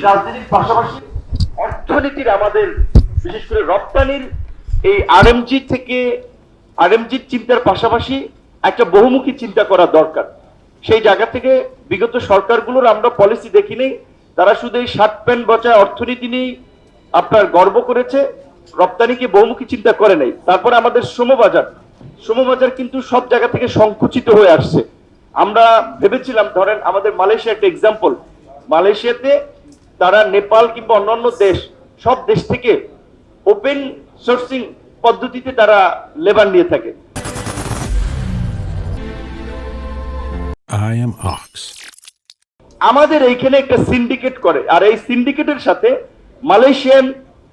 রাজনীতির পাশাপাশি অর্থনীতির আমাদের বিশেষ করে রপ্তানির এই আরএমজি চিন্তার পাশাপাশি একটা বহুমুখী চিন্তা করা দরকার। সেই জায়গা থেকে বিগত সরকারগুলোর আমরা পলিসি দেখিনি, তারা শুধু এই শার্ট প্যান্ট বচায় অর্থনীতি নিয়ে আপনার গর্ব করেছে, রপ্তানিকে বহুমুখী চিন্তা করে নাই। তারপরে আমাদের শ্রমবাজার কিন্তু সব জায়গা থেকে সংকুচিত হয়ে আসছে। আমরা ভেবেছিলাম, ধরেন আমাদের মালয়েশিয়া একটা এক্সাম্পল, মালয়েশিয়াতে তারা নেপাল কিংবা অন্যান্য দেশ, সব দেশ থেকে ওপেন সোর্সিং পদ্ধতিতে তারা লেবার নিয়ে থাকে। I am Ox. আমাদের এইখানে একটা সিন্ডিকেট করে, আর এই সিন্ডিকেটের সাথে মালয়েশিয়ান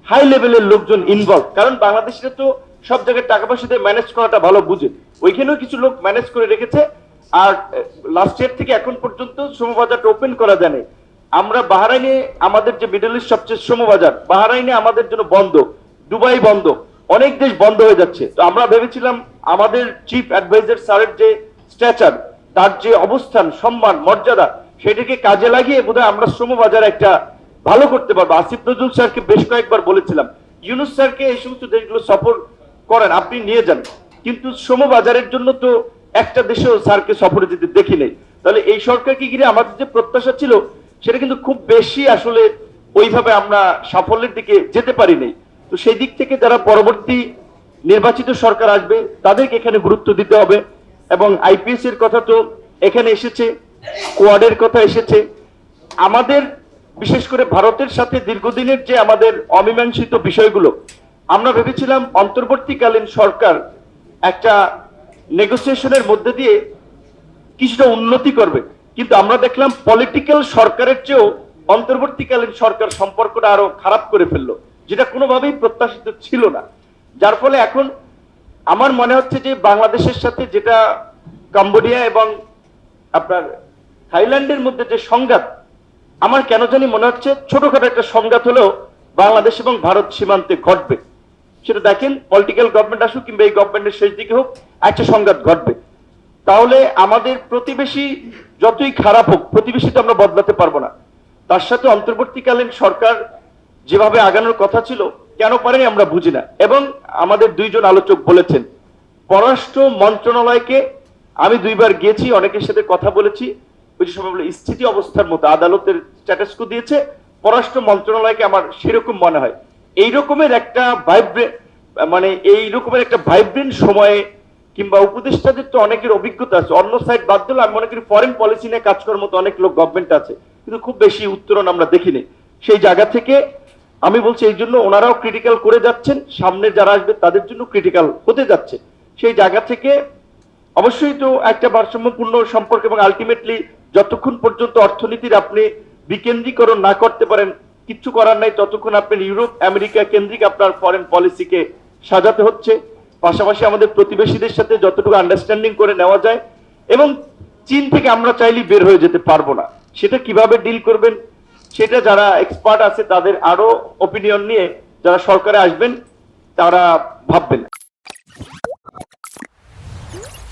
হাই লেভেলের লোকজন ইনভলভ। কারণ বাংলাদেশিরা তো সব জায়গায় টাকা পয়সা দিয়ে ম্যানেজ করাটা ভালো বুঝে, ওইখানেও কিছু লোক ম্যানেজ করে রেখেছে। আর লাস্ট ইয়ার থেকে এখন পর্যন্ত শ্রমবাজারটা ওপেন করা জানে। আমরা বাহরাইনে, আমাদের যে মিডল ইস্ট সবচেয়ে শ্রমবাজার, বাহরাইনে আমাদের জন্য বন্ধ, দুবাই বন্ধ, অনেক দেশ বন্ধ হয়ে যাচ্ছে। তো আমরা ভেবেছিলাম আমাদের চিফ অ্যাডভাইজার স্যারের যে স্ট্যাচার, তার যে অবস্থান, সম্মান, মর্যাদা, সেটাকে কাজে লাগিয়ে বোধহয় আমরা শ্রমবাজার একটা ভালো করতে পারবো। আসিফ নজরুল স্যারকে বেশ কয়েকবার বলেছিলাম, ইউনুস স্যারকে এই সমস্ত দেশগুলো সফর করেন, আপনি নিয়ে যান, কিন্তু শ্রমবাজারের জন্য তো একটা দেশেও স্যারকে সফরে যেতে দেখি নেই। তাহলে এই সরকারকে ঘিরে আমাদের যে প্রত্যাশা ছিল, সেটা কিন্তু খুব বেশি আসলে ওইভাবে আমরা সাফল্যের দিকে যেতে পারি নাই। তো সেই দিক থেকে যারা পরবর্তী নির্বাচিত সরকার আসবে, তাদেরকে এখানে গুরুত্ব দিতে হবে। এবং আইপিএস এর কথা তো এখানে এসেছে, কোয়াডের কথা এসেছে। আমাদের বিশেষ করে ভারতের সাথে দীর্ঘদিনের যে আমাদের অমীমাংসিত বিষয়গুলো, আমরা ভেবেছিলাম অন্তর্বর্তীকালীন সরকার একটা নেগোসিয়েশনের মধ্যে দিয়ে কিছুটা উন্নতি করবে, কিন্তু আমরা দেখলাম পলিটিক্যাল সরকারের চেয়েও অন্তর্বর্তীকালীন সরকার সম্পর্কটা আরো খারাপ করে ফেললো, যেটা কোনোভাবেই প্রত্যাশিত ছিল না। যার ফলে এখন আমার মনে হচ্ছে যে বাংলাদেশের সাথে যেটা কম্বোডিয়া এবং আপনার থাইল্যান্ডের মধ্যে যে সংঘাত, আমার কেন জানি মনে হচ্ছে ছোটখাটো একটা সংঘাত হলেও বাংলাদেশ এবং ভারত সীমান্তে ঘটবে। সেটা দেখেন, পলিটিক্যাল গভর্নমেন্ট আসুক কিংবা এই গভর্নমেন্টের শেষ দিকে হোক, একটা সংঘাত ঘটবে। তাহলে আমাদের প্রতিবেশী যতই খারাপ হোক, প্রতিবেশী তো আমরা বদলাতে পারবো না, তার সাথে অন্তর্বর্তীকালীন সরকার যেভাবে আগানোর কথা ছিল, কেন পারেনি আমরা বুঝি না। এবং আমাদের দুইজন আলোচক বলেছেন, পররাষ্ট্র মন্ত্রণালয়কে আমি দুইবার গিয়েছি, অনেকের সাথে কথা বলেছি, ওই যে সবাই বলে স্থিতি অবস্থার মতো আদালতের স্ট্যাটাসকো দিয়েছে, পররাষ্ট্র মন্ত্রণালয়কে আমার সেরকম মনে হয় এই রকমের একটা ভাইব্রেন্ট সময়ে, কিংবা উপদেষ্টাদের তো অনেকের অভিজ্ঞতা আছে, অন্য সাইড বাদ দিলে আমি মনে করি ফরেন পলিসি নিয়ে কাজ করার মতো অনেক লোক গভর্নমেন্ট আছে, কিন্তু খুব বেশি উত্তরণ আমরা দেখিনি। সেই জায়গা থেকে আমি বলছি, এই জন্য ওনারাও ক্রিটিক্যাল করে যাচ্ছেন, সামনে যারা আসবে তাদের জন্য ক্রিটিক্যাল হতে যাচ্ছে। সেই জায়গা থেকে অবশ্যই তো একটা ভারসাম্যপূর্ণ সম্পর্ক, এবং আলটিমেটলি যতক্ষণ পর্যন্ত অর্থনীতির আপনি বিকেন্দ্রীকরণ না করতে পারেন, কিচ্ছু করার নাই, ততক্ষণ আপনার ইউরোপ আমেরিকা কেন্দ্রিক আপনার ফরেন পলিসিকে সাজাতে হচ্ছে। পাশাপাশি আমাদের প্রতিবেশীদের সাথে যতটুকু আন্ডারস্ট্যান্ডিং করে নেওয়া যায়, এবং চীন থেকে আমরা চাইলেই বের হয়ে যেতে পারবো না, সেটা কিভাবে ডিল করবেন, সেটা যারা এক্সপার্ট আছে তাদের আরো ওপিনিয়ন নিয়ে যারা সরকারে আসবেন তারা ভাববেন।